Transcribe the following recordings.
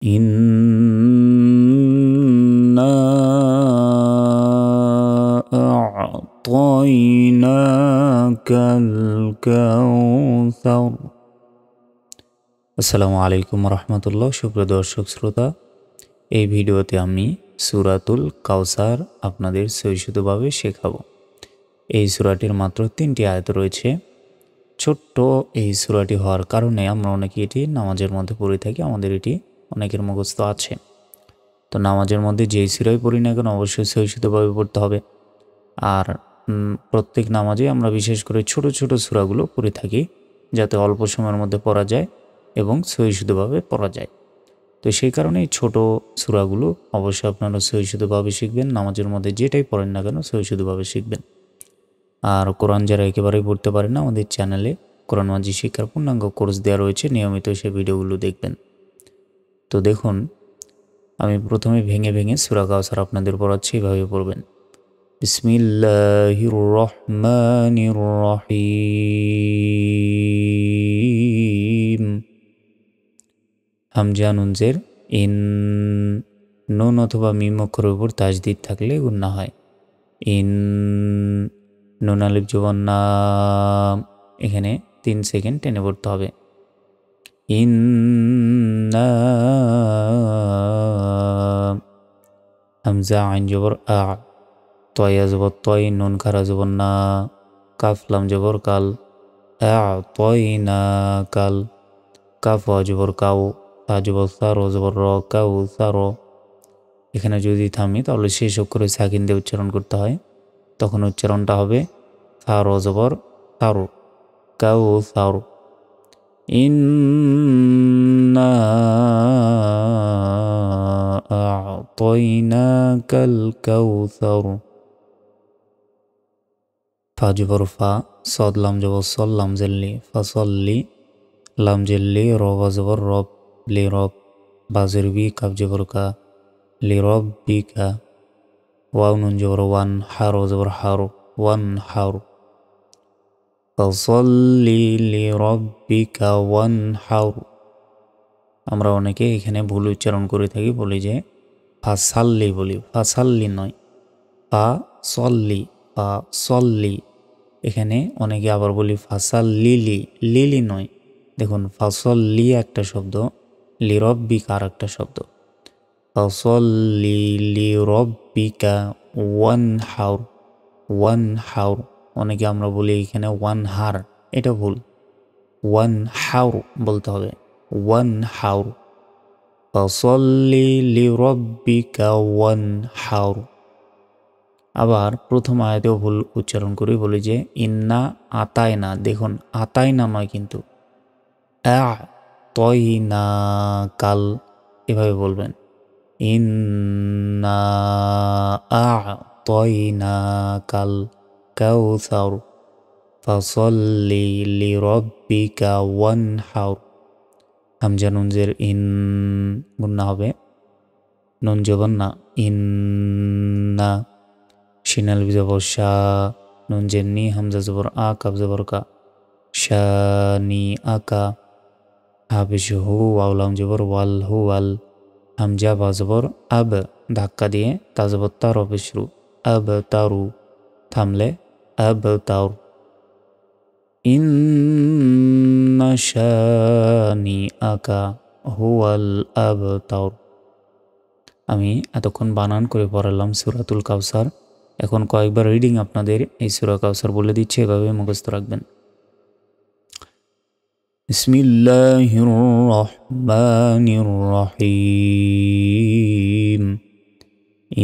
إنا أعطيناك الكوثر। আসসালামু আলাইকুম রহমতুল্লাহ। সুপ্রিয় দর্শক শ্রোতা, এই ভিডিওতে আমি সূরাতুল কাউসার আপনাদের সহিষ্ণুভাবে শেখাবো। এই সূরাটির মাত্র 3টি আয়াত রয়েছে। ছোট্ট এই সূরাটি হওয়ার কারণে আমরা অনেকে এটি নামাজের মধ্যে পড়ে থাকি, আমাদের এটি অনেকের মুখস্থ আছে। তো নামাজের মধ্যে যেই সূরাই পড়ি না কেন অবশ্যই সহিষ্ণুভাবে পড়তে হবে। আর প্রত্যেক নামাজে আমরা বিশেষ করে ছোট ছোট সূরাগুলো পড়ে থাকি, যাতে অল্প সময়ের মধ্যে পড়া যায় এবং সহিষ্ণুভাবে পড়া যায়। তো সেই কারণে ছোট সূরাগুলো অবশ্যই আপনারা সহিষ্ণুভাবে শিখবেন। নামাজের মধ্যে যেটাই পড়েন না কেন সহিষ্ণুভাবে শিখবেন। আর কোরআন যারা একেবারেই পড়তে পারে না, আমাদের চ্যানেলে কোরআন মাজিদ শিক্ষার পূর্ণাঙ্গ কোর্স দেওয়া রয়েছে, নিয়মিত সেই ভিডিওগুলো দেখবেন। তো দেখুন, আমি প্রথমে ভেঙে ভেঙে সূরা কাউসার আপনাদের পড়াচ্ছি, এভাবে পড়বেন। বিসমিল্লাহির রহমানির রহিম। হামজা নুন জের ইন, নুন অথবা মিম অক্ষরের উপর তাজদিদ থাকলে গুন্না হয়। ইন, নুন আলিফ জবর না, এখানে 3 সেকেন্ড টেনে পড়তে হবে। ইন্না, হামজা আইন জবর আ, তয়া জবর তয়, নুন খারা জবর না, কাফ লাম জবর কাল, আ'তাইনা কাল, কাফ ওয়া জবর কাউ, তা জবর সার, ও জবর র, কাউ সার। এখানে যদি থামি তাহলে শেষ অক্ষরে সাকিন দিয়ে উচ্চারণ করতে হয়, তখন উচ্চারণটা হবে সার ও জবর সারু, কাউ সারু। ইন্না আ'তাইনাকাল কাউসার। ফা জবর ফা, সদ লাম জবর সল, লাম জেল্লি, ফাসল্লি, লাম জেল্লি, রব জবর রব, লি রব, বাজের বি, কাব জবর কা, লি রব বি কা, ওয়াও নুন জবর ওয়ান, হারো জবর হারো, ওয়ান হারো। ফাসল্লি লি রব্বিকা ওয়ান হারো। আমরা অনেকে এখানে ভুল উচ্চারণ করে থাকি, বলি যে ফাসাল্লি বলি, ফাসাল্লি নয়, ফা সল্লি, ফা সল্লি। এখানে অনেকে আবার বলি ফাসাল্লিলি, লিলি নয়। দেখুন, ফাসল্লি একটা শব্দ, লিরব্বিকা আর একটা শব্দ। ফাসল্লি লিরব্বিকা ওয়ান হার, ওয়ান হার। অনেকে আমরা বলি এখানে ওয়ান হার, এটা ভুল, ওয়ান হার বলতে হবে, ওয়ান হার। ফাসল্লি লিরব্বিকা ওয়ান হার। আবার প্রথম আয়াতেও ভুল উচ্চারণ করে বলি যে ইন্না আতায়না। দেখুন, আতায়না নয় কিন্তু, আ'তাইনা কাল, এভাবে বলবেন। ইন্না আ'তাইনা কাল কাউসার, ফাসল্লি লিরব্বিকা ওয়ানহার। হামজা নুন জের ইন, গুন্না হবে, নুন জবর না, ইন্না। শিনাল জবর শা, নুন জের নি, হামজা জবর আ, কাব জবর কা, শানি আকা। হাফিজ হু, ওয়াও লাম জবর ওয়াল, হু ওয়াল, হামজা বা জবর আব, ধাক্কা দিয়ে তা জবর তার, অফিসরু, আব তারু, থামলে আব তার। ইন্না শানি আকা হুয়াল আব তার। আমি এতক্ষণ বানান করে পড়ালাম সূরাতুল কাউসার। এখন কয়েকবার রিডিং আপনাদের এই সূরা কাউসার বলে দিচ্ছি, এভাবে মুখস্থ রাখবেন। বিসমিল্লাহির রহমানির রহিম।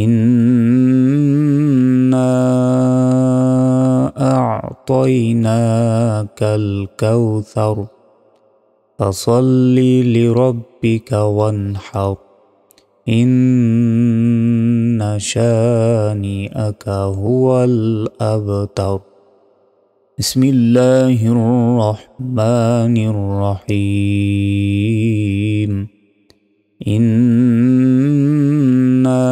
ইন্না আ'তাইনাকাল কাউসার, ফাসল্লি লিরব্বিকা ওয়ানহার, ইন্না শানিআকা হুয়াল আবতার। বিসমিল্লাহির রহমানির রহিম। ইন্না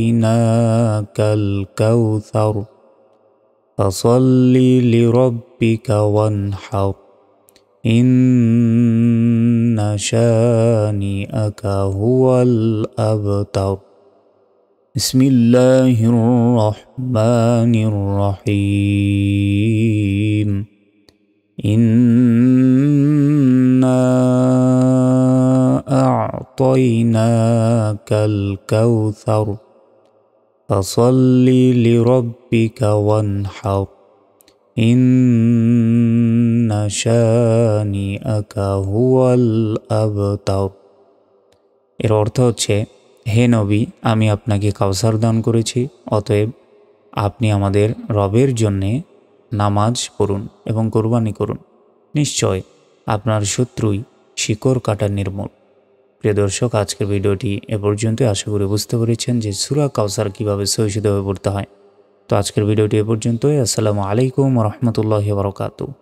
আ'তাইনাকাল কাউসার, ফাসল্লি লিরব্বিকা ওয়ানহার, ইন্না শানিআকা হুয়াল আবতার। বিসমিল্লাহির রহমানির রহিম। ইন্না আ'তাইনাকাল কাউসার ফাসাল্লি লিরাব্বিকা ওয়ানহার। ইন্না শানিআকা হুয়াল আবতার। এর অর্থ হচ্ছে, হে নবী, আমি আপনাকে কাউসার দান করেছি, অতএব আপনি আমাদের রবের জন্যে নামাজ পড়ুন এবং কোরবানি করুন। নিশ্চয় আপনার শত্রুই শিকড় কাটা নির্মূল। প্রিয় দর্শক, আজকের ভিডিওটি এ পর্যন্ত। আশা করি বুঝতে পেরেছেন যে সূরা কাউসার কীভাবে সহিষ্ণুভাবে পড়তে হয়। তো আজকের ভিডিওটি এ পর্যন্তই। আসসালামু আলাইকুম ওয়া রাহমাতুল্লাহি ওয়া বারাকাতুহু।